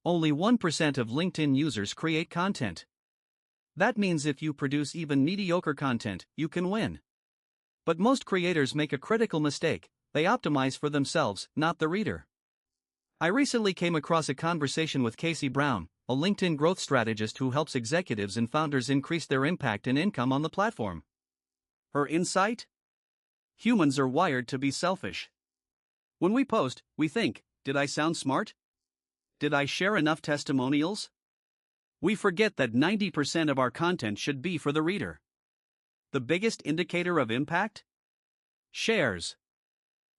Only 1% of LinkedIn users create content. That means if you produce even mediocre content, you can win. But most creators make a critical mistake: they optimize for themselves, not the reader. I recently came across a conversation with Casey Brown, a LinkedIn growth strategist who helps executives and founders increase their impact and income on the platform. Her insight? Humans are wired to be selfish. When we post, we think, did I sound smart? Did I share enough testimonials? We forget that 90% of our content should be for the reader. The biggest indicator of impact? Shares.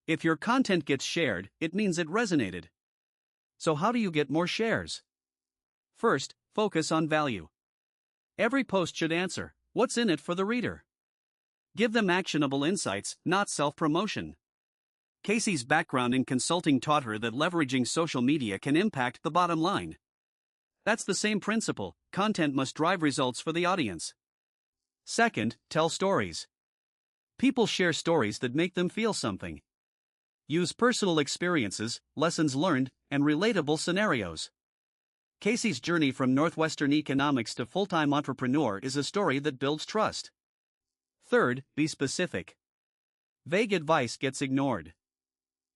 If your content gets shared, it means it resonated. So how do you get more shares? First, focus on value. Every post should answer, what's in it for the reader? Give them actionable insights, not self-promotion. Casey's background in consulting taught her that leveraging social media can impact the bottom line. That's the same principle: content must drive results for the audience. Second, tell stories. People share stories that make them feel something. Use personal experiences, lessons learned, and relatable scenarios. Casey's journey from Northwestern economics to full-time entrepreneur is a story that builds trust. Third, be specific. Vague advice gets ignored.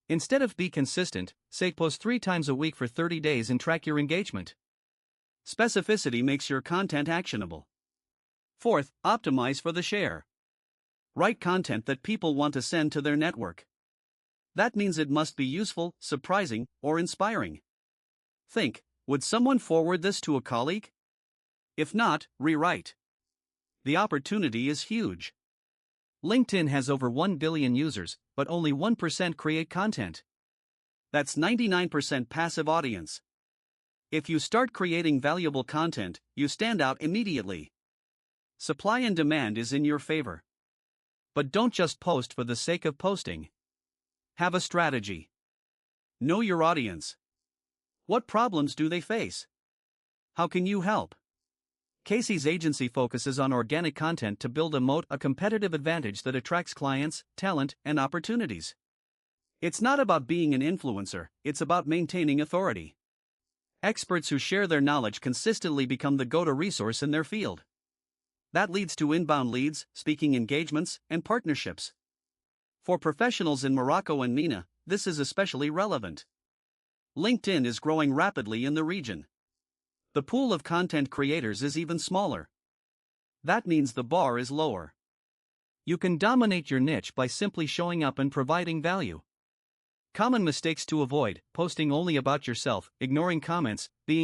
Instead of be consistent, say post 3 times a week for 30 days and track your engagement. Specificity makes your content actionable. Fourth, optimize for the share. Write content that people want to send to their network. That means it must be useful, surprising, or inspiring. Think, would someone forward this to a colleague? If not, rewrite. The opportunity is huge. LinkedIn has over 1 billion users, but only 1% create content. That's 99% passive audience. If you start creating valuable content, you stand out immediately. Supply and demand is in your favor. But don't just post for the sake of posting. Have a strategy. Know your audience. What problems do they face? How can you help? Casey's agency focuses on organic content to build a moat, a competitive advantage that attracts clients, talent, and opportunities. It's not about being an influencer, it's about maintaining authority. Experts who share their knowledge consistently become the go-to resource in their field. That leads to inbound leads, speaking engagements, and partnerships. For professionals in Morocco and MENA, this is especially relevant. LinkedIn is growing rapidly in the region. The pool of content creators is even smaller. That means the bar is lower. You can dominate your niche by simply showing up and providing value. Common mistakes to avoid: posting only about yourself, ignoring comments, being